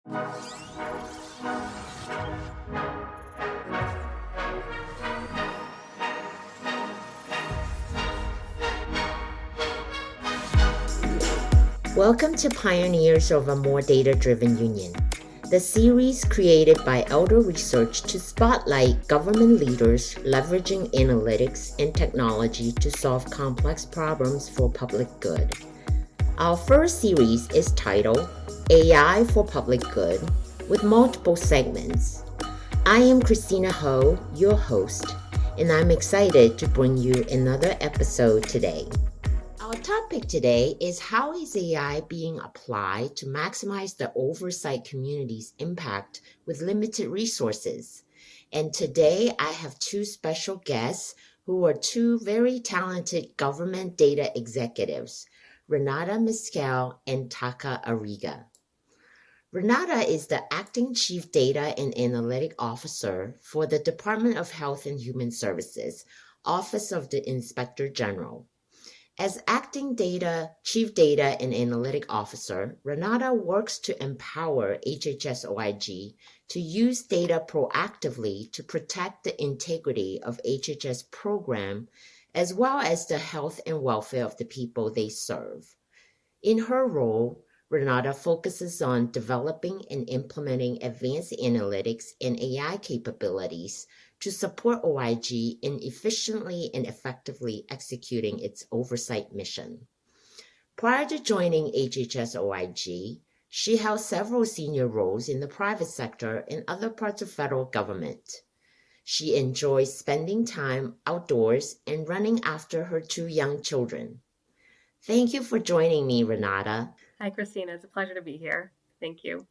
Welcome to Pioneers of a More Data-Driven Union, the series created by Elder Research to spotlight government leaders leveraging analytics and technology to solve complex problems for public good. Our first series is titled AI for Public Good, with multiple segments. I am Christina Ho, your host, and I'm excited to bring you another episode today. Our topic today is how is AI being applied to maximize the oversight community's impact with limited resources? And today I have two special guests who are two very talented government data executives, Renata Miskell and Taka Ariga. Renata is the Acting Chief Data and Analytic Officer for the Department of Health and Human Services, Office of the Inspector General. As Acting Chief Data and Analytic Officer, Renata works to empower HHS OIG to use data proactively to protect the integrity of HHS program, as well as the health and welfare of the people they serve. In her role, Renata focuses on developing and implementing advanced analytics and AI capabilities to support OIG in efficiently and effectively executing its oversight mission. Prior to joining HHS OIG, she held several senior roles in the private sector and other parts of federal government. She enjoys spending time outdoors and running after her two young children. Thank you for joining me, Renata. Hi, Christina. It's a pleasure to be here. Thank you.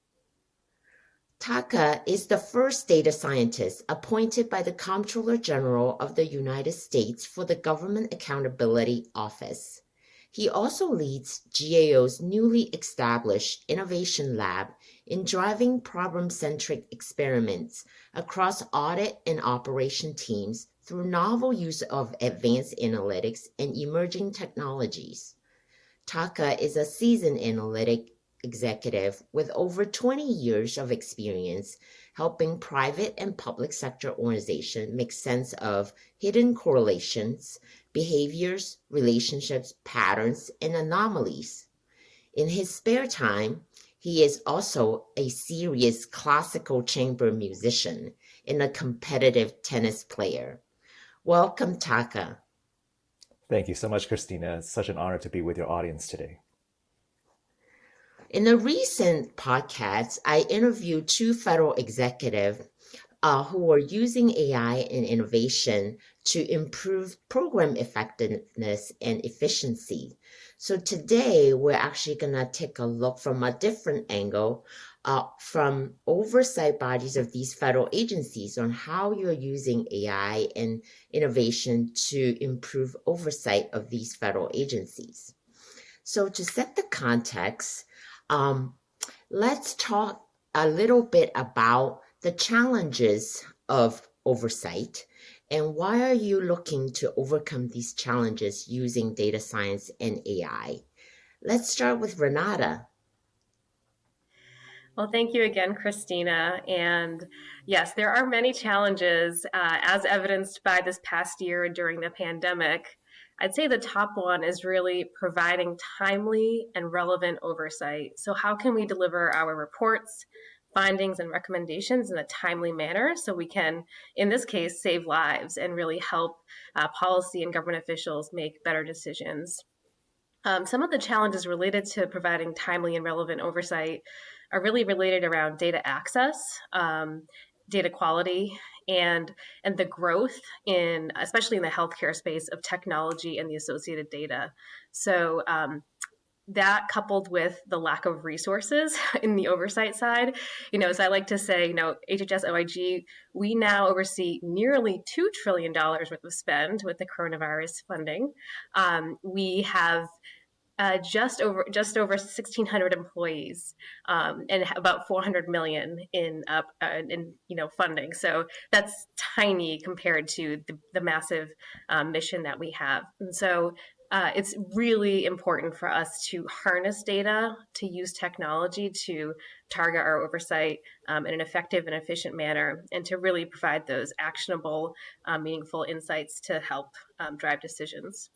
Taka is the first data scientist appointed by the Comptroller General of the United States for the Government Accountability Office. He also leads GAO's newly established Innovation Lab in driving problem-centric experiments across audit and operation teams through novel use of advanced analytics and emerging technologies. Taka is a seasoned analytic executive with over 20 years of experience helping private and public sector organizations make sense of hidden correlations, behaviors, relationships, patterns, and anomalies. In his spare time, he is also a serious classical chamber musician and a competitive tennis player. Welcome, Taka. Thank you so much, Christina. It's such an honor to be with your audience today. In a recent podcast, I interviewed two federal executives who are using AI and innovation to improve program effectiveness and efficiency. So today, we're actually going to take a look from a different angle from oversight bodies of these federal agencies on how you're using AI and innovation to improve oversight of these federal agencies. So to set the context, let's talk a little bit about the challenges of oversight and why are you looking to overcome these challenges using data science and AI? Let's start with Renata. Well, thank you again, Christina. And yes, there are many challenges as evidenced by this past year during the pandemic. I'd say the top one is really providing timely and relevant oversight. So how can we deliver our reports, findings, and recommendations in a timely manner so we can, in this case, save lives and really help policy and government officials make better decisions? Some of the challenges related to providing timely and relevant oversight are really related around data access, data quality, and the growth in, especially in the healthcare space, of technology and the associated data. So that coupled with the lack of resources in the oversight side, as I like to say, HHS OIG, we now oversee nearly $2 trillion worth of spend with the coronavirus funding. We have just over 1,600 employees and about 400 million in funding. So that's tiny compared to the massive mission that we have. And so It's really important for us to harness data, to use technology to target our oversight in an effective and efficient manner, and to really provide those actionable, meaningful insights to help drive decisions.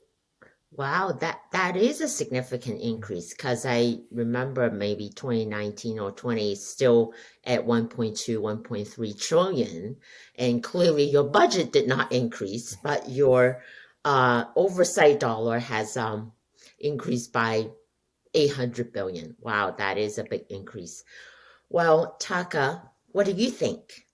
Wow, that is a significant increase because I remember maybe 2019 or 20 still at 1.2, 1.3 trillion, and clearly your budget did not increase, but your oversight dollar has increased by 800 billion. Wow, that is a big increase. Well, Taka, what do you think?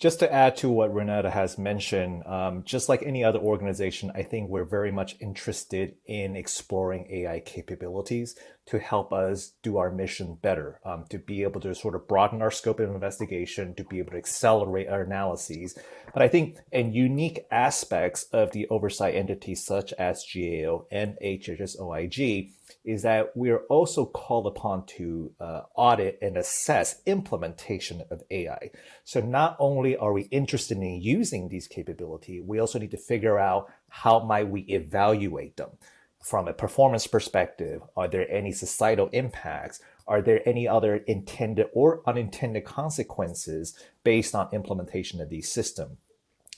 Just to add to what Renata has mentioned, just like any other organization, I think we're very much interested in exploring AI capabilities to help us do our mission better, to be able to sort of broaden our scope of investigation, to be able to accelerate our analyses. But I think in unique aspects of the oversight entities such as GAO and HHS-OIG is that we are also called upon to audit and assess implementation of AI. So not only are we interested in using these capabilities, we also need to figure out how might we evaluate them. From a performance perspective, are there any societal impacts? Are there any other intended or unintended consequences based on implementation of these systems?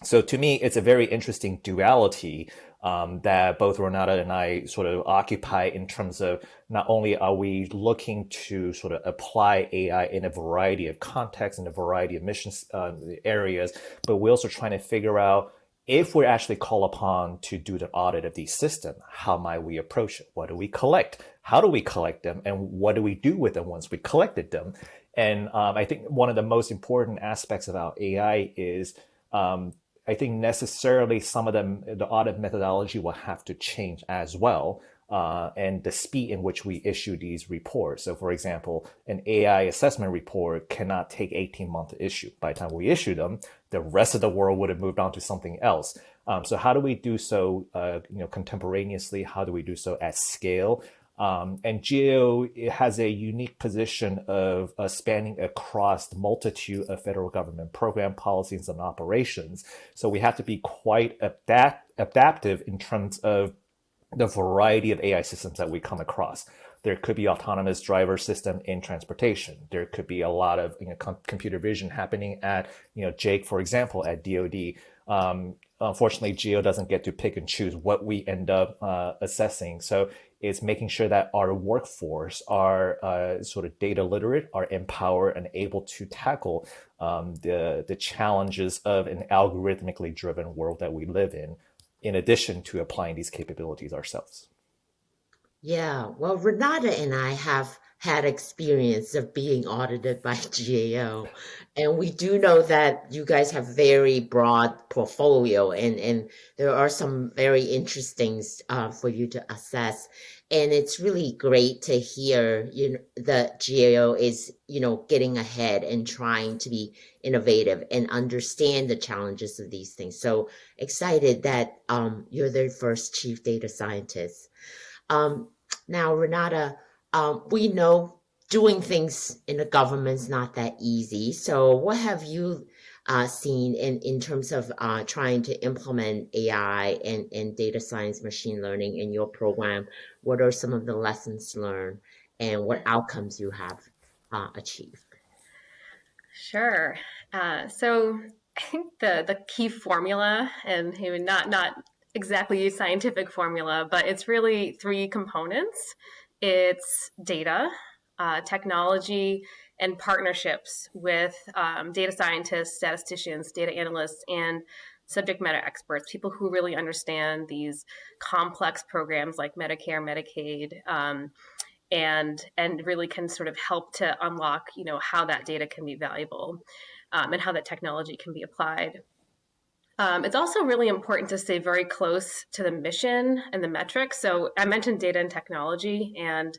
So to me, it's a very interesting duality that both Renata and I sort of occupy in terms of not only are we looking to sort of apply AI in a variety of contexts and a variety of missions areas, but we're also trying to figure out if we're actually called upon to do the audit of these systems, how might we approach it? What do we collect? How do we collect them? And what do we do with them once we collected them? And I think one of the most important aspects about AI is I think necessarily some of them, the audit methodology will have to change as well, and the speed in which we issue these reports. So for example, an AI assessment report cannot take 18 months to issue. By the time we issue them, the rest of the world would have moved on to something else. So how do we do so contemporaneously? How do we do so at scale? And GAO has a unique position of spanning across the multitude of federal government program policies and operations. So we have to be quite adaptive in terms of the variety of AI systems that we come across. There could be autonomous driver system in transportation. There could be a lot of computer vision happening at Jake, for example, at DoD. Unfortunately, GAO doesn't get to pick and choose what we end up assessing. So it's making sure that our workforce are sort of data literate, are empowered and able to tackle the challenges of an algorithmically driven world that we live in addition to applying these capabilities ourselves. Yeah, well, Renata and I have had experience of being audited by GAO, and we do know that you guys have very broad portfolio, and there are some very interesting for you to assess. And it's really great to hear, that GAO is, getting ahead and trying to be innovative and understand the challenges of these things. So excited that you're their first chief data scientist. Um, Now, Renata, we know doing things in the government's not that easy. So what have you seen in terms of trying to implement AI and data science, machine learning in your program? What are some of the lessons learned and what outcomes you have achieved? Sure. So I think the key formula, and even not exactly a scientific formula, but it's really three components. It's data, technology, and partnerships with data scientists, statisticians, data analysts, and subject matter experts, people who really understand these complex programs like Medicare, Medicaid, and really can sort of help to unlock, how that data can be valuable, and how that technology can be applied. It's also really important to stay very close to the mission and the metrics. So I mentioned data and technology, and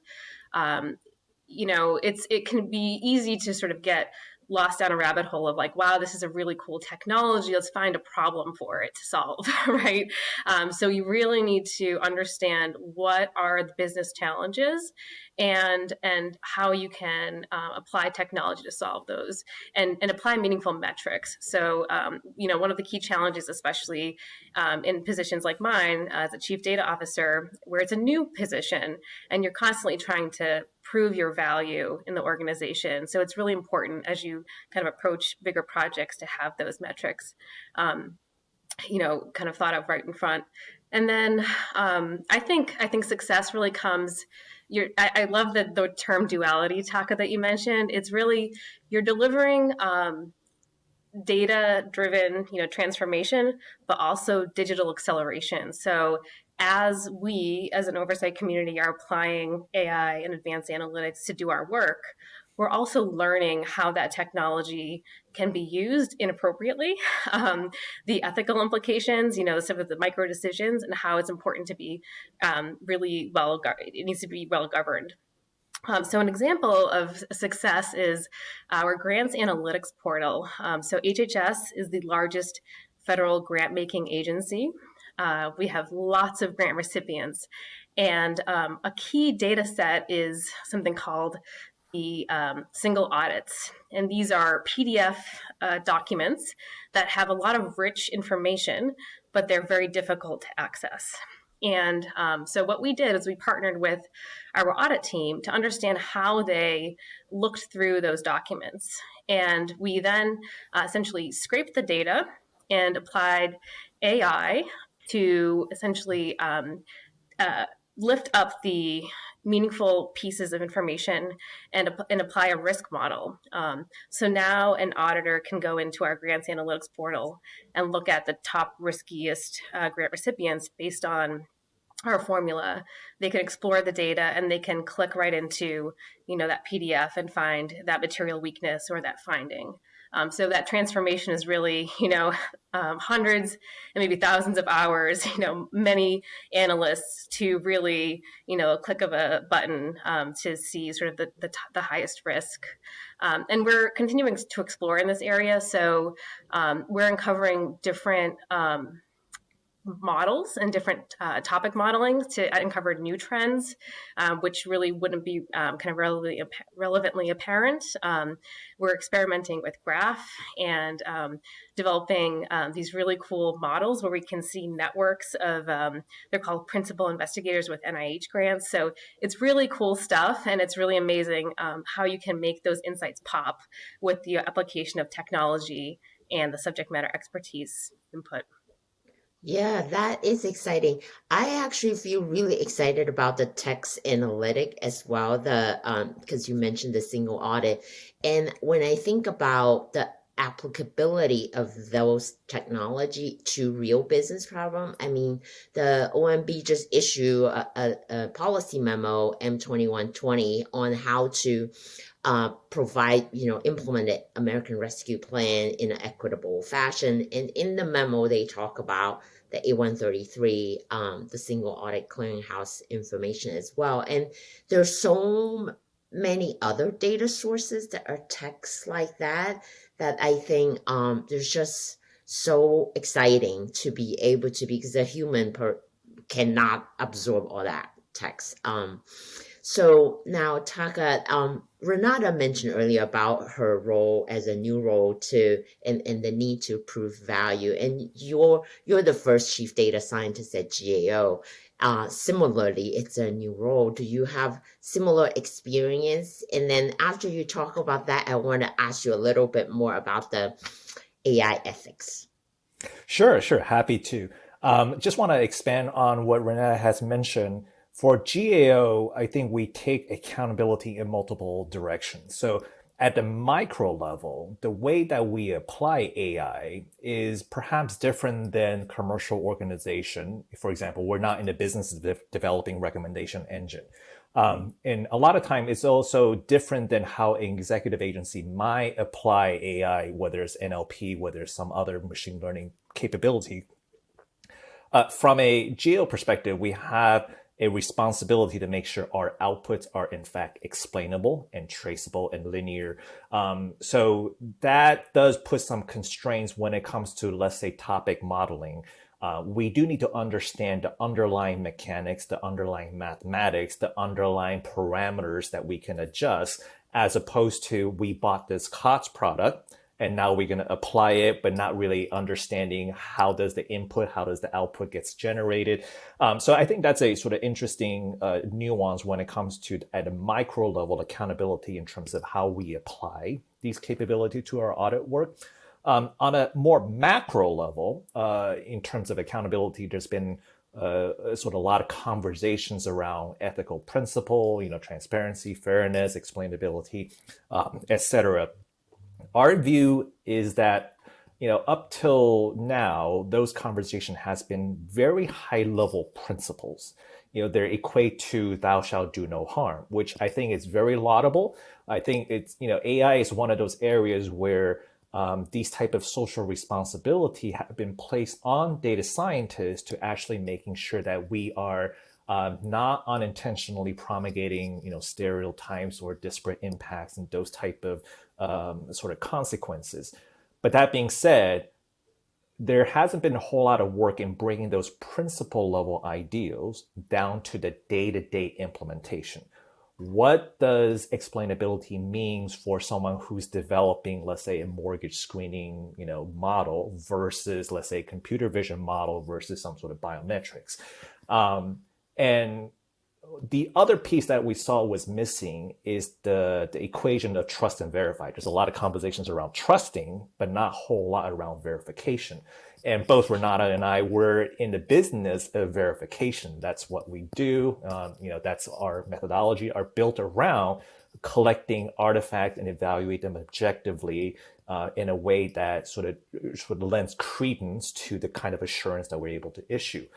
it can be easy to sort of get lost down a rabbit hole of like, wow, this is a really cool technology. Let's find a problem for it to solve, right? So you really need to understand what are the business challenges and how you can apply technology to solve those and apply meaningful metrics. So, one of the key challenges, especially in positions like mine as a chief data officer, where it's a new position and you're constantly trying to prove your value in the organization. So it's really important as you kind of approach bigger projects to have those metrics, kind of thought of right in front. And then I think success really comes. I love the term duality, Taka, that you mentioned. It's really you're delivering data-driven, transformation, but also digital acceleration. So as we, as an oversight community, are applying AI and advanced analytics to do our work, we're also learning how that technology can be used inappropriately, the ethical implications, some of the micro decisions, and how it's important to be really it needs to be well governed. So an example of success is our grants analytics portal. So HHS is the largest federal grant-making agency. We have lots of grant recipients. And a key data set is something called the single audits. And these are PDF documents that have a lot of rich information, but they're very difficult to access. And so what we did is we partnered with our audit team to understand how they looked through those documents. And we then essentially scraped the data and applied AI to essentially lift up the meaningful pieces of information and apply a risk model. So now an auditor can go into our grants analytics portal and look at the top riskiest grant recipients based on our formula. They can explore the data and they can click right into, that PDF and find that material weakness or that finding. So that transformation is really, hundreds and maybe thousands of hours, many analysts to really, a click of a button to see sort of the highest risk. And we're continuing to explore in this area. So we're uncovering different models and different topic modeling to uncover new trends, which really wouldn't be kind of relevantly apparent. We're experimenting with graph and developing these really cool models where we can see networks of, they're called principal investigators with NIH grants. So it's really cool stuff, and it's really amazing how you can make those insights pop with the application of technology and the subject matter expertise input. Yeah, that is exciting. I actually feel really excited about the text analytic as well, the because you mentioned the single audit. And when I think about the applicability of those technology to real business problem, I mean, the OMB just issued a policy memo, M2120, on how to provide, implement American Rescue Plan in an equitable fashion. And in the memo, they talk about the A133, the single audit clearinghouse information as well. And there's so many other data sources that are text like that I think there's just so exciting to be able to, because a human cannot absorb all that text. So now, Taka, Renata mentioned earlier about her role as a new role and the need to prove value. And you're the first chief data scientist at GAO. Similarly, it's a new role. Do you have similar experience? And then after you talk about that, I want to ask you a little bit more about the AI ethics. Sure. Happy to. Just want to expand on what Renata has mentioned. For GAO, I think we take accountability in multiple directions. So at the micro level, the way that we apply AI is perhaps different than commercial organization. For example, we're not in the business of developing recommendation engine. And a lot of time it's also different than how an executive agency might apply AI, whether it's NLP, whether it's some other machine learning capability. From a GAO perspective, we have a responsibility to make sure our outputs are in fact explainable and traceable and linear. So that does put some constraints when it comes to, let's say, topic modeling. We do need to understand the underlying mechanics, the underlying mathematics, the underlying parameters that we can adjust, as opposed to we bought this COTS product and now we're going to apply it, but not really understanding how does the input, how does the output gets generated. So I think that's a sort of interesting nuance when it comes to, at a micro level, accountability in terms of how we apply these capabilities to our audit work. On a more macro level, in terms of accountability, there's been sort of a lot of conversations around ethical principle, transparency, fairness, explainability, etc. Our view is that, up till now, those conversations has been very high level principles. They equate to "thou shalt do no harm," which I think is very laudable. I think it's, AI is one of those areas where these type of social responsibility have been placed on data scientists to actually making sure that we are not unintentionally promulgating, stereotypes or disparate impacts and those type of sort of consequences. But that being said, there hasn't been a whole lot of work in bringing those principle level ideals down to the day-to-day implementation. What does explainability means for someone who's developing, let's say, a mortgage screening, model versus, let's say, computer vision model versus some sort of biometrics? And the other piece that we saw was missing is the equation of trust and verify. There's a lot of conversations around trusting, but not a whole lot around verification. And both Renata and I were in the business of verification. That's what we do. That's our methodology, are built around collecting artifacts and evaluate them objectively in a way that sort of lends credence to the kind of assurance that we're able to issue.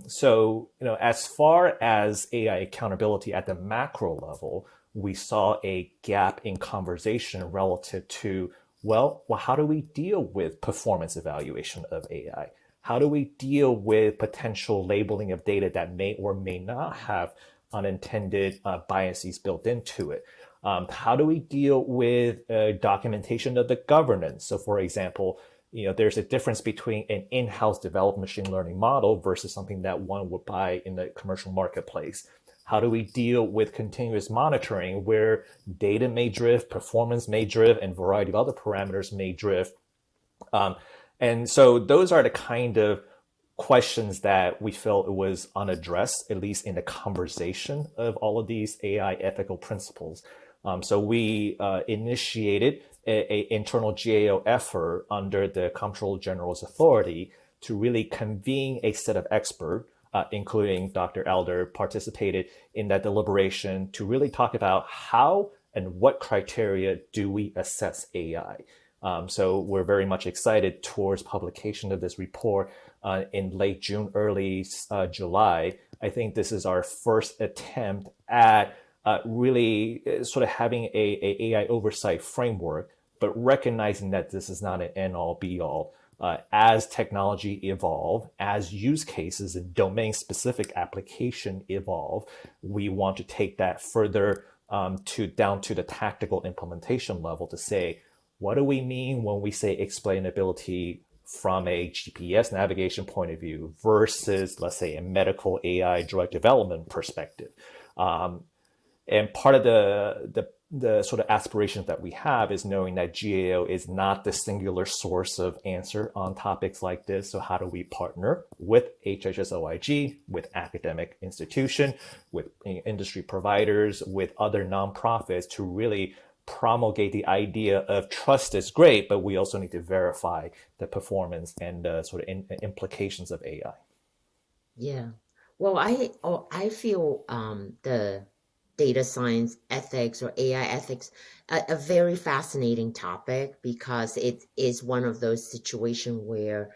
So, as far as AI accountability at the macro level, we saw a gap in conversation relative to, well, how do we deal with performance evaluation of AI? How do we deal with potential labeling of data that may or may not have unintended biases built into it? How do we deal with documentation of the governance? So, for example, there's a difference between an in-house developed machine learning model versus something that one would buy in the commercial marketplace. How do we deal with continuous monitoring where data may drift, performance may drift, and a variety of other parameters may drift? And so those are the kind of questions that we felt it was unaddressed, at least in the conversation of all of these AI ethical principles. So we initiated a internal GAO effort under the Comptroller General's authority to really convene a set of experts, including Dr. Elder, participated in that deliberation to really talk about how and what criteria do we assess AI. So we're very much excited towards publication of this report in late June, early July. I think this is our first attempt at really sort of having a AI oversight framework, but recognizing that this is not an end-all be-all. As technology evolve, as use cases and domain-specific application evolve, we want to take that further down to the tactical implementation level to say, what do we mean when we say explainability from a GPS navigation point of view versus, let's say, a medical AI drug development perspective? And part of the sort of aspirations that we have is knowing that GAO is not the singular source of answer on topics like this. So how do we partner with HHS-OIG, with academic institution, with industry providers, with other nonprofits to really promulgate the idea of trust is great, but we also need to verify the performance and sort of implications of AI. Yeah. Well, I feel the data science ethics or AI ethics a very fascinating topic because it is one of those situations where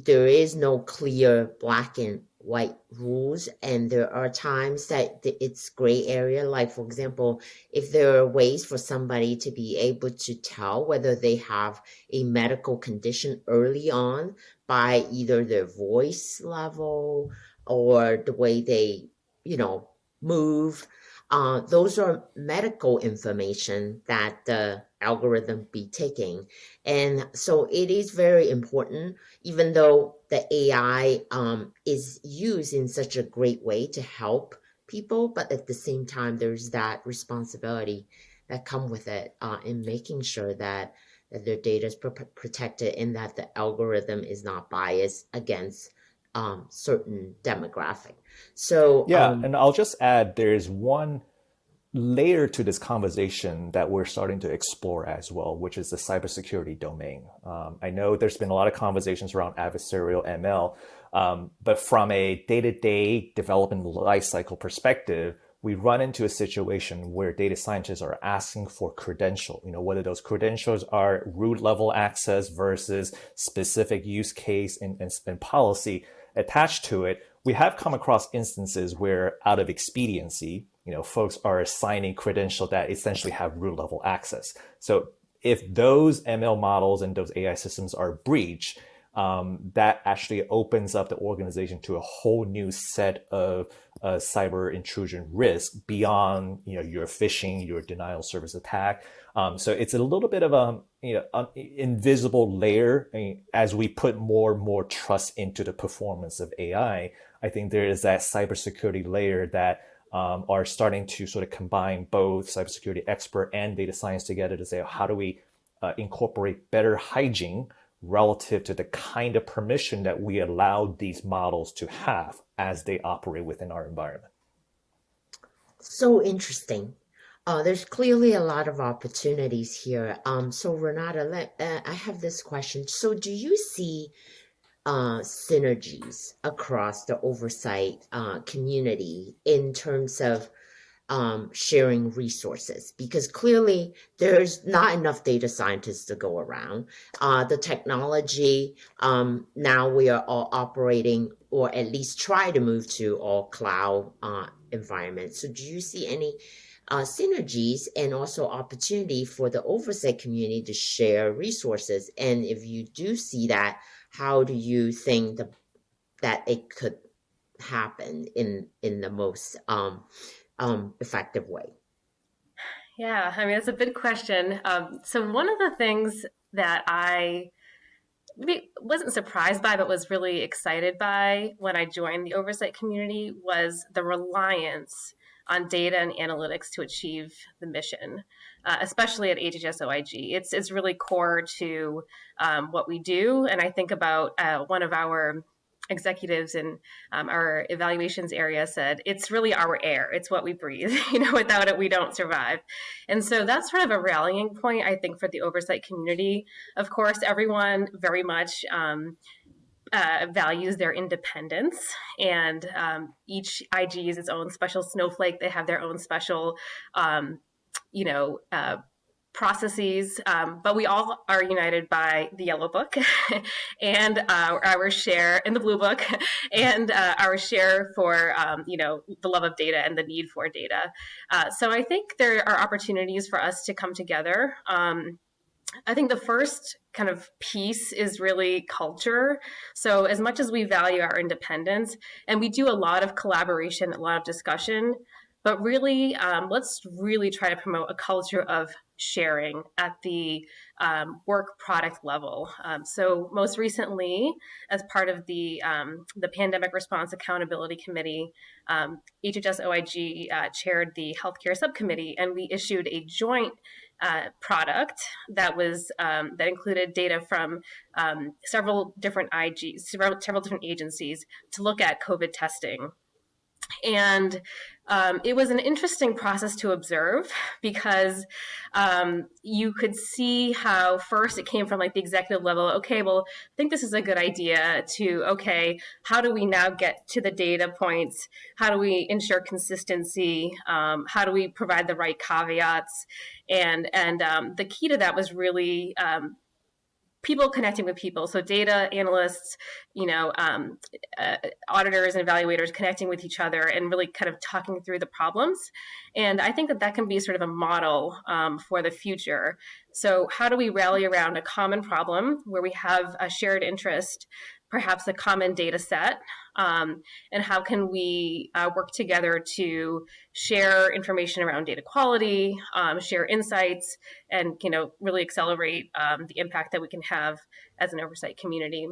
there is no clear black and white rules, and there are times that it's gray area. Like, for example, if there are ways for somebody to be able to tell whether they have a medical condition early on by either their voice level, or the way they, move. Those are medical information that the algorithm be taking. And so it is very important, even though the AI is used in such a great way to help people, but at the same time, there's that responsibility that come with it in making sure that their data is protected and that the algorithm is not biased against certain demographic. So, Yeah, and I'll just add there's one layer to this conversation that we're starting to explore as well, which is the cybersecurity domain. I know there's been a lot of conversations around adversarial ML, but from a day-to-day development lifecycle perspective, we run into a situation where data scientists are asking for credential, whether those credentials are root level access versus specific use case and policy attached to it. We have come across instances where out of expediency, folks are assigning credentials that essentially have root level access. So if those ML models and those AI systems are breached, that actually opens up the organization to a whole new set of cyber intrusion risk beyond your phishing, your denial of service attack. So it's a little bit of a invisible layer. As we put more and more trust into the performance of AI, I think there is that cybersecurity layer that are starting to sort of combine both cybersecurity expert and data science together to say, how do we incorporate better hygiene relative to the kind of permission that we allow these models to have as they operate within our environment. so interesting. There's clearly a lot of opportunities here. So Renata, I have this question. So do you see synergies across the oversight community in terms of sharing resources? Because clearly there's not enough data scientists to go around. The technology, now we are all operating, or at least try to move to all cloud environments. So do you see any synergies and also opportunity for the oversight community to share resources? And if you do see that, how do you think that it could happen in the most effective way? Yeah, I mean, it's a big question. So one of the things that I maybe wasn't surprised by, but was really excited by when I joined the oversight community was the reliance on data and analytics to achieve the mission, especially at HHS-OIG. It's really core to what we do. And I think about one of our executives in our evaluations area said, it's really our air. It's what we breathe. Without it, we don't survive. And so that's sort of a rallying point, I think, for the oversight community. Of course, everyone very much values their independence, and each IG is its own special snowflake. They have their own special, processes, but we all are united by the yellow book and our share in the blue book and our share for the love of data and the need for data. So I think there are opportunities for us to come together. I think the first kind of piece is really culture. So as much as we value our independence, and we do a lot of collaboration, a lot of discussion, but really, let's really try to promote a culture of sharing at the work product level. So most recently, as part of the Pandemic Response Accountability Committee, HHS-OIG chaired the Healthcare Subcommittee, and we issued a joint product that was that included data from several different IGs, several different agencies to look at COVID testing. And it was an interesting process to observe because you could see how first it came from like the executive level. Okay, well, I think this is a good idea to, okay, how do we now get to the data points? How do we ensure consistency? How do we provide the right caveats? And the key to that was really people connecting with people. So data analysts, auditors and evaluators connecting with each other and really kind of talking through the problems. And I think that can be sort of a model for the future. So how do we rally around a common problem where we have a shared interest, perhaps a common data set, and how can we work together to share information around data quality, share insights, and really accelerate the impact that we can have as an oversight community.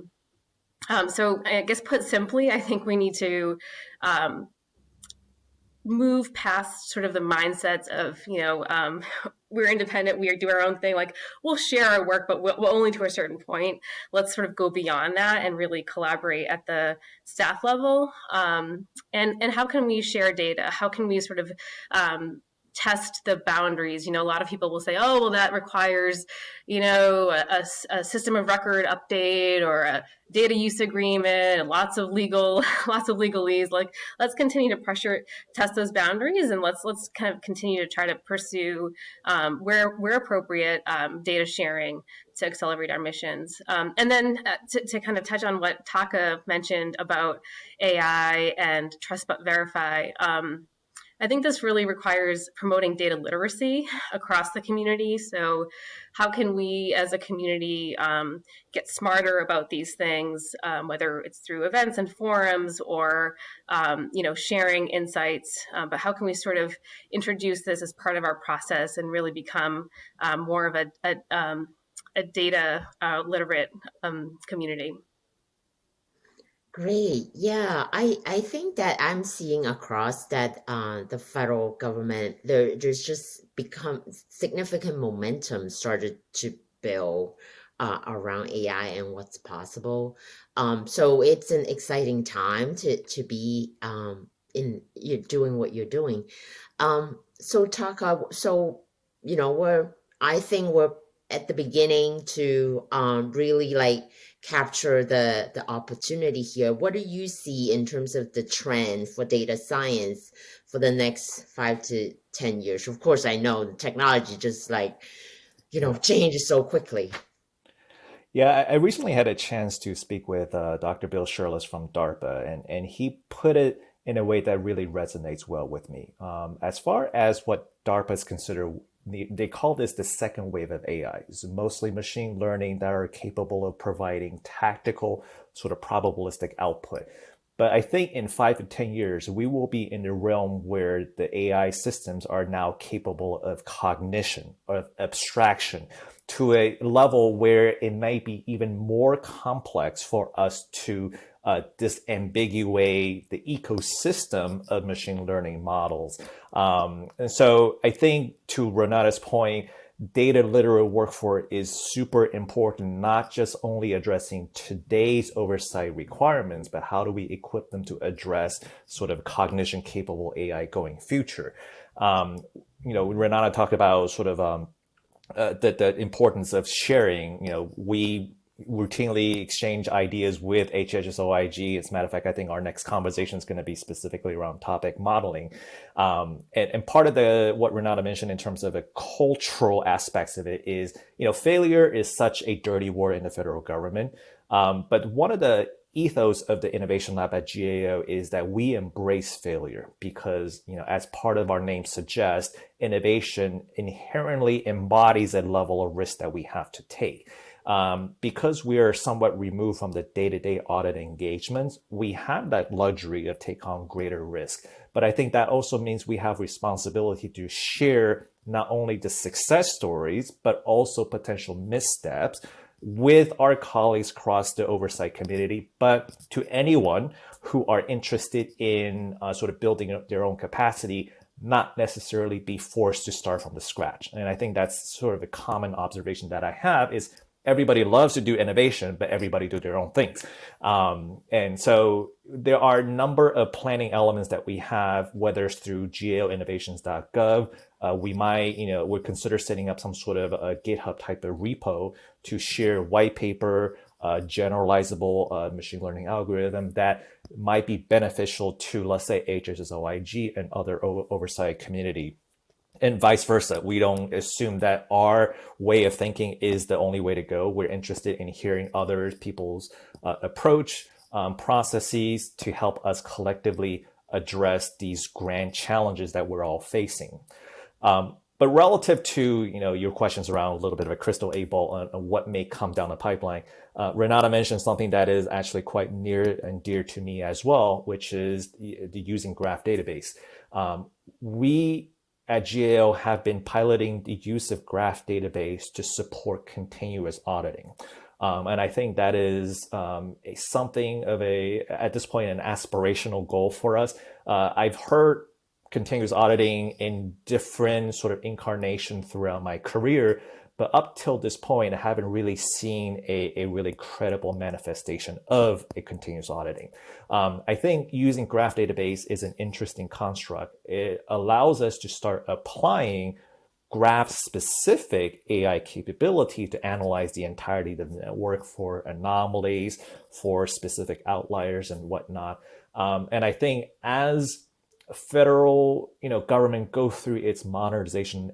So I guess put simply, I think we need to move past sort of the mindsets of, we're independent, we do our own thing, like we'll share our work, but we'll only to a certain point. Let's sort of go beyond that and really collaborate at the staff level. And how can we share data? How can we sort of test the boundaries? A lot of people will say, oh, well, that requires, a system of record update or a data use agreement and lots of legalese. Like, let's continue to test those boundaries, and let's kind of continue to try to pursue where appropriate data sharing to accelerate our missions. And then to kind of touch on what Taka mentioned about AI and trust but verify, I think this really requires promoting data literacy across the community. So how can we as a community get smarter about these things, whether it's through events and forums or sharing insights, but how can we sort of introduce this as part of our process and really become more of a data literate community? Great. Yeah, I think that I'm seeing across that the federal government there's just become significant momentum started to build around AI and what's possible. So it's an exciting time to be in you're doing what you're doing. So Taka, I think we're at the beginning to really like capture the opportunity here. What do you see in terms of the trend for data science for the next 5 to 10 years? Of course, I know the technology just changes so quickly. Yeah, I recently had a chance to speak with Dr. Bill Shirless from DARPA, and he put it in a way that really resonates well with me. As far as what DARPA is considered, they call this the second wave of AI. It's mostly machine learning that are capable of providing tactical sort of probabilistic output. But I think in 5 to 10 years, we will be in the realm where the AI systems are now capable of cognition, of abstraction, to a level where it may be even more complex for us to disambiguate the ecosystem of machine learning models. And so I think to Renata's point, data literate workforce is super important, not just only addressing today's oversight requirements, but how do we equip them to address sort of cognition capable AI going future. Renata talked about sort of the importance of sharing. We routinely exchange ideas with HHS-OIG. As a matter of fact, I think our next conversation is going to be specifically around topic modeling. And part of what Renata mentioned in terms of the cultural aspects of it is, failure is such a dirty word in the federal government. But one of the ethos of the Innovation Lab at GAO is that we embrace failure because, as part of our name suggests, innovation inherently embodies a level of risk that we have to take. Because we are somewhat removed from the day-to-day audit engagements, we have that luxury of take on greater risk. But I think that also means we have responsibility to share not only the success stories, but also potential missteps with our colleagues across the oversight community, but to anyone who are interested in sort of building up their own capacity, not necessarily be forced to start from the scratch. And I think that's sort of a common observation that I have is everybody loves to do innovation, but everybody do their own things. And so there are a number of planning elements that we have, whether it's through gaoinnovations.gov. We'd consider setting up some sort of a GitHub type of repo to share white paper, generalizable machine learning algorithm that might be beneficial to, let's say, HHS-OIG and other oversight community. And vice versa. We don't assume that our way of thinking is the only way to go. We're interested in hearing other people's approach, processes to help us collectively address these grand challenges that we're all facing. But relative to your questions around a little bit of a crystal ball on what may come down the pipeline, Renata mentioned something that is actually quite near and dear to me as well, which is the using graph database. We at GAO have been piloting the use of graph database to support continuous auditing. And I think that is something of at this point, an aspirational goal for us. I've heard continuous auditing in different sort of incarnation throughout my career, but up till this point, I haven't really seen a really credible manifestation of a continuous auditing. I think using graph database is an interesting construct. It allows us to start applying graph-specific AI capability to analyze the entirety of the network for anomalies, for specific outliers and whatnot. And I think as federal government go through its modernization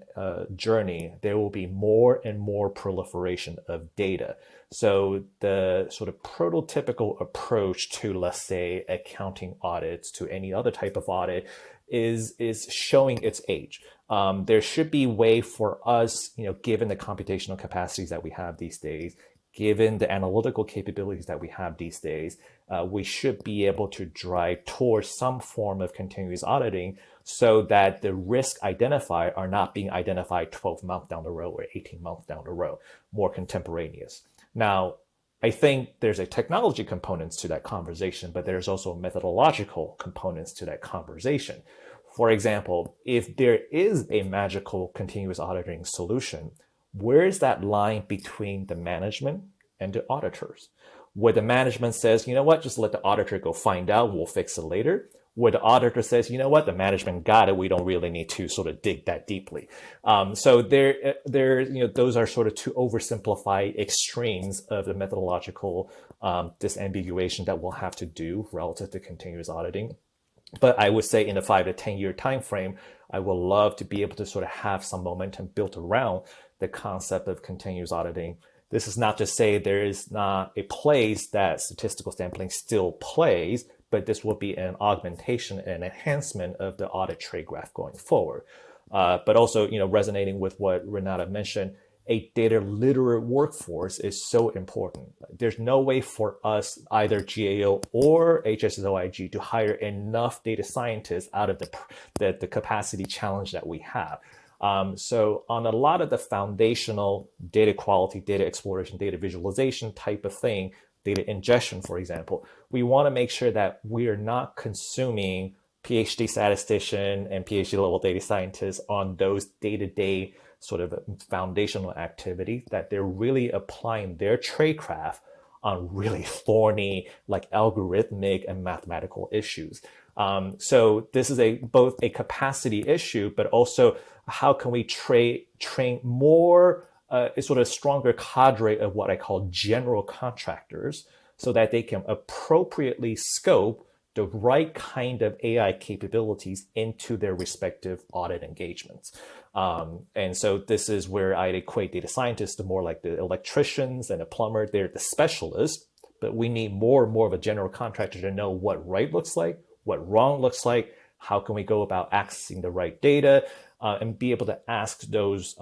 journey, there will be more and more proliferation of data. So the sort of prototypical approach to, let's say, accounting audits, to any other type of audit, is showing its age. There should be a way for us, given the computational capacities that we have these days, given the analytical capabilities that we have these days, we should be able to drive towards some form of continuous auditing so that the risk identified are not being identified 12 months down the road or 18 months down the road, more contemporaneous. Now, I think there's a technology components to that conversation, but there's also methodological components to that conversation. For example, if there is a magical continuous auditing solution, where is that line between the management and the auditors? Where the management says, you know what, just let the auditor go find out, we'll fix it later. Where the auditor says, you know what, the management got it, we don't really need to sort of dig that deeply. So those are sort of two oversimplified extremes of the methodological disambiguation that we'll have to do relative to continuous auditing. But I would say in a 5 to 10 year time frame, I would love to be able to sort of have some momentum built around the concept of continuous auditing. This is not to say there is not a place that statistical sampling still plays, but this will be an augmentation and enhancement of the audit trade graph going forward. But also, resonating with what Renata mentioned, a data literate workforce is so important. There's no way for us, either GAO or HSOIG, to hire enough data scientists out of the capacity challenge that we have. So on a lot of the foundational data quality, data exploration, data visualization type of thing, data ingestion, for example, we want to make sure that we are not consuming PhD statistician and PhD level data scientists on those day-to-day sort of foundational activity, that they're really applying their tradecraft on really thorny, like algorithmic and mathematical issues. So this is both a capacity issue, but also how can we train more, a sort of stronger cadre of what I call general contractors, so that they can appropriately scope the right kind of AI capabilities into their respective audit engagements. And so this is where I'd equate data scientists to more like the electricians and a plumber. They're the specialists, but we need more and more of a general contractor to know what right looks like, what wrong looks like, how can we go about accessing the right data, and be able to ask those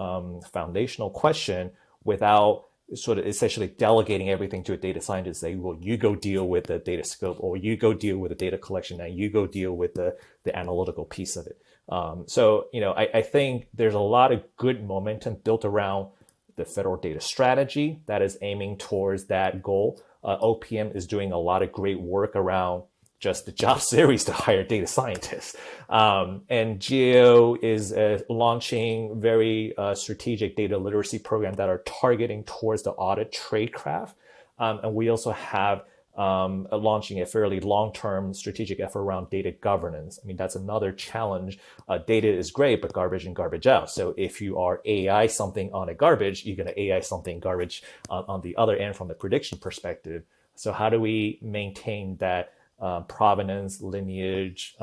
foundational questions without sort of essentially delegating everything to a data scientist, say, well, you go deal with the data scope, or you go deal with the data collection, and you go deal with the analytical piece of it. So, I think there's a lot of good momentum built around the federal data strategy that is aiming towards that goal. OPM is doing a lot of great work around just the job series to hire data scientists. And GAO is launching very strategic data literacy programs that are targeting towards the audit tradecraft. And we also have launching a fairly long-term strategic effort around data governance. I mean, that's another challenge. Data is great, but garbage in, garbage out. So if you are AI something on a garbage, you're going to AI something garbage on the other end from a prediction perspective. So how do we maintain that provenance, lineage,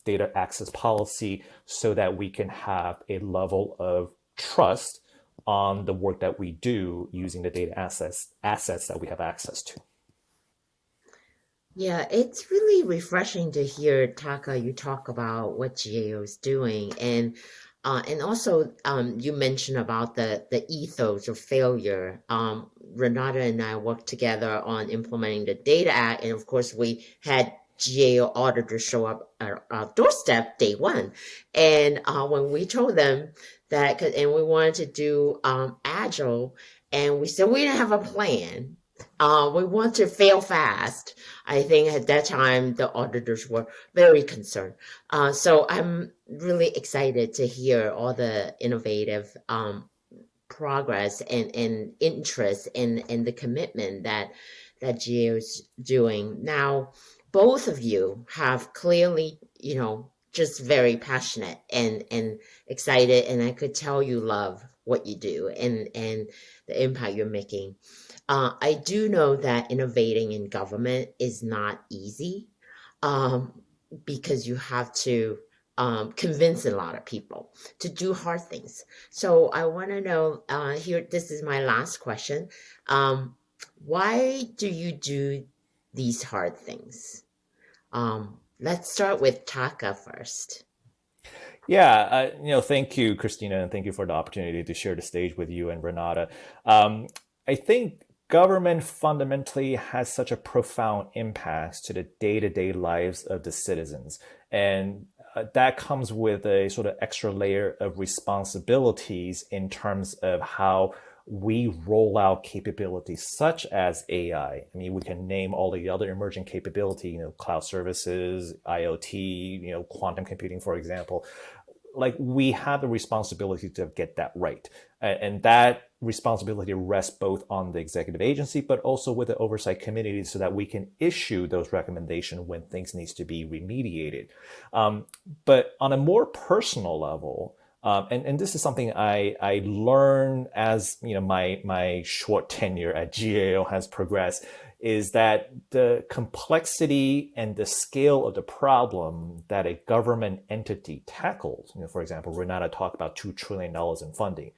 data access policy, so that we can have a level of trust on the work that we do using the data assets that we have access to? Yeah, it's really refreshing to hear, Taka, you talk about what GAO is doing. And And also, you mentioned about the ethos of failure. Renata and I worked together on implementing the Data Act, and of course, we had GAO auditors show up at our doorstep day one. And when we told them that, and we wanted to do Agile, and we said we didn't have a plan. We want to fail fast. I think at that time the auditors were very concerned. So I'm really excited to hear all the innovative progress and interest and the commitment that GAO is doing. Now, both of you have clearly, just very passionate and excited, and I could tell you love what you do and the impact you're making. I do know that innovating in government is not easy, um, because you have to convince a lot of people to do hard things. So I want to know, here, this is my last question. Um, why do you do these hard things? Let's start with Taka first. Yeah, thank you, Christina, and thank you for the opportunity to share the stage with you and Renata. I think government fundamentally has such a profound impact to the day-to-day lives of the citizens, and that comes with a sort of extra layer of responsibilities in terms of how we roll out capabilities such as AI. I mean, we can name all the other emerging capability, cloud services, IoT, quantum computing, for example. Like, we have the responsibility to get that right. And that responsibility rests both on the executive agency, but also with the oversight committee, so that we can issue those recommendations when things needs to be remediated. But on a more personal level, and this is something I learned as my short tenure at GAO has progressed, is that the complexity and the scale of the problem that a government entity tackles, for example, Renata talked about $2 trillion in funding.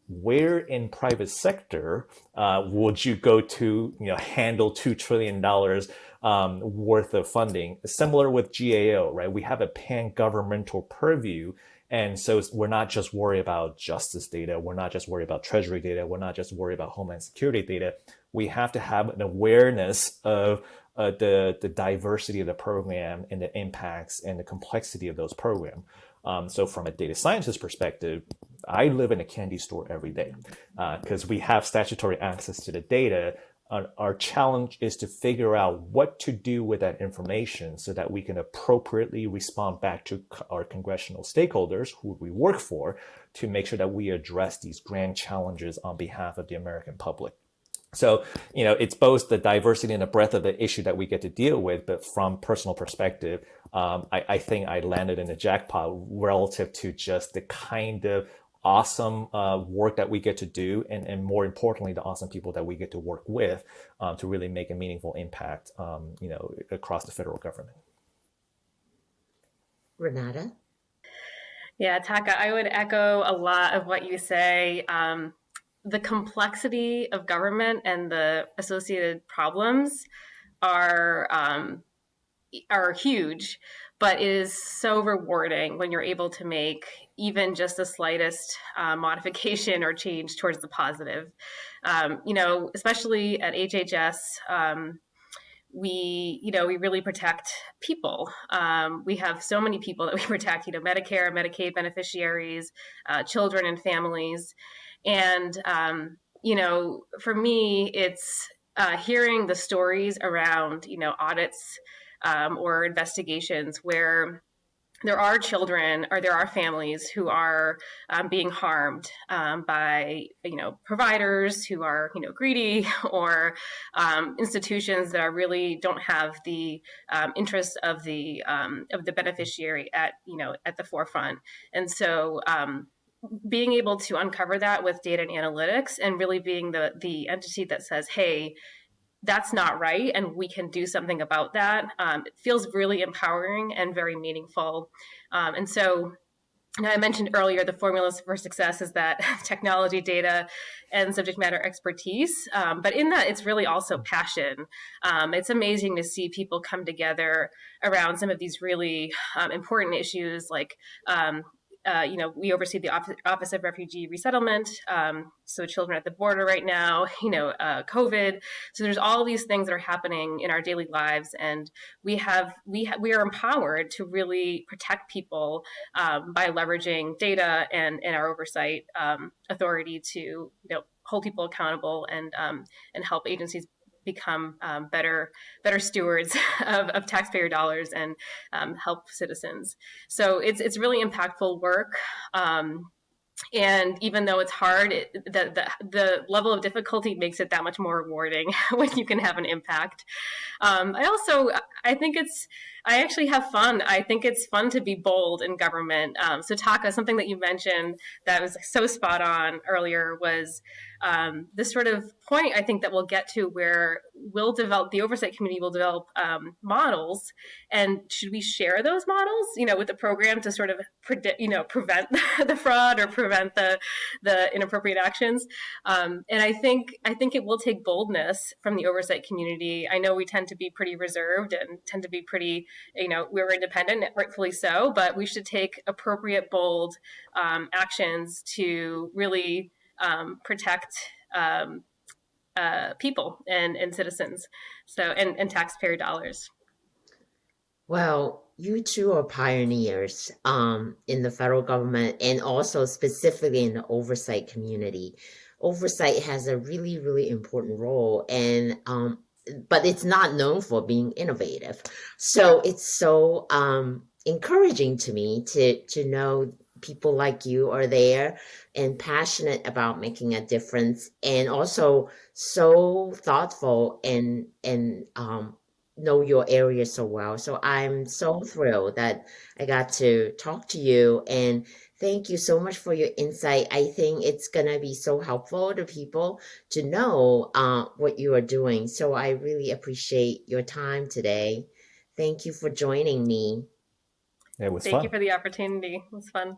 Where in private sector would you go to handle $2 trillion worth of funding? Similar with GAO, right? We have a pan-governmental purview. And so we're not just worried about justice data. We're not just worried about treasury data. We're not just worried about homeland security data. We have to have an awareness of the diversity of the program and the impacts and the complexity of those programs. So from a data scientist perspective, I live in a candy store every day because we have statutory access to the data. Our challenge is to figure out what to do with that information so that we can appropriately respond back to our congressional stakeholders who we work for, to make sure that we address these grand challenges on behalf of the American public. So, it's both the diversity and the breadth of the issue that we get to deal with, but from personal perspective, I think I landed in the jackpot relative to just the kind of awesome work that we get to do, and more importantly, the awesome people that we get to work with to really make a meaningful impact, across the federal government. Renata? Yeah, Taka, I would echo a lot of what you say. The complexity of government and the associated problems are huge, but it is so rewarding when you're able to make even just the slightest modification or change towards the positive. Especially at HHS, we really protect people. We have so many people that we protect, Medicare, Medicaid beneficiaries, children and families. And, for me, it's hearing the stories around, audits or investigations where there are children or there are families who are being harmed by providers who are greedy, or institutions that really don't have the interests of the beneficiary at the forefront. And so being able to uncover that with data and analytics, and really being the entity that says, hey, that's not right, and we can do something about that. It feels really empowering and very meaningful. And so, I mentioned earlier, the formulas for success is that technology, data, and subject matter expertise. But in that, it's really also passion. It's amazing to see people come together around some of these really important issues, like we oversee the Office of Refugee Resettlement, so children at the border right now, COVID. So there's all these things that are happening in our daily lives, and we are empowered to really protect people by leveraging data and our oversight authority to hold people accountable and help agencies become better stewards of taxpayer dollars and help citizens. So it's really impactful work. And even though it's hard, the level of difficulty makes it that much more rewarding when you can have an impact. I actually have fun. I think it's fun to be bold in government. So Taka, something that you mentioned that was so spot on earlier was this sort of point I think that we'll get to where the oversight committee will develop models, and should we share those models, with the program to sort of prevent the fraud or prevent the inappropriate actions. And I think it will take boldness from the oversight community. I know we tend to be pretty reserved and tend to be pretty, we're independent, rightfully so, but we should take appropriate, bold actions to really protect people and citizens, and taxpayer dollars. Well, you two are pioneers in the federal government and also specifically in the oversight community. Oversight has a really, really important role, and but it's not known for being innovative. So it's so encouraging to me to know people like you are there and passionate about making a difference, and also so thoughtful and know your area so well. So I'm so thrilled that I got to talk to you, and thank you so much for your insight. I think it's going to be so helpful to people to know what you are doing. So I really appreciate your time today. Thank you for joining me. It was Thank fun. you for the opportunity. It was fun.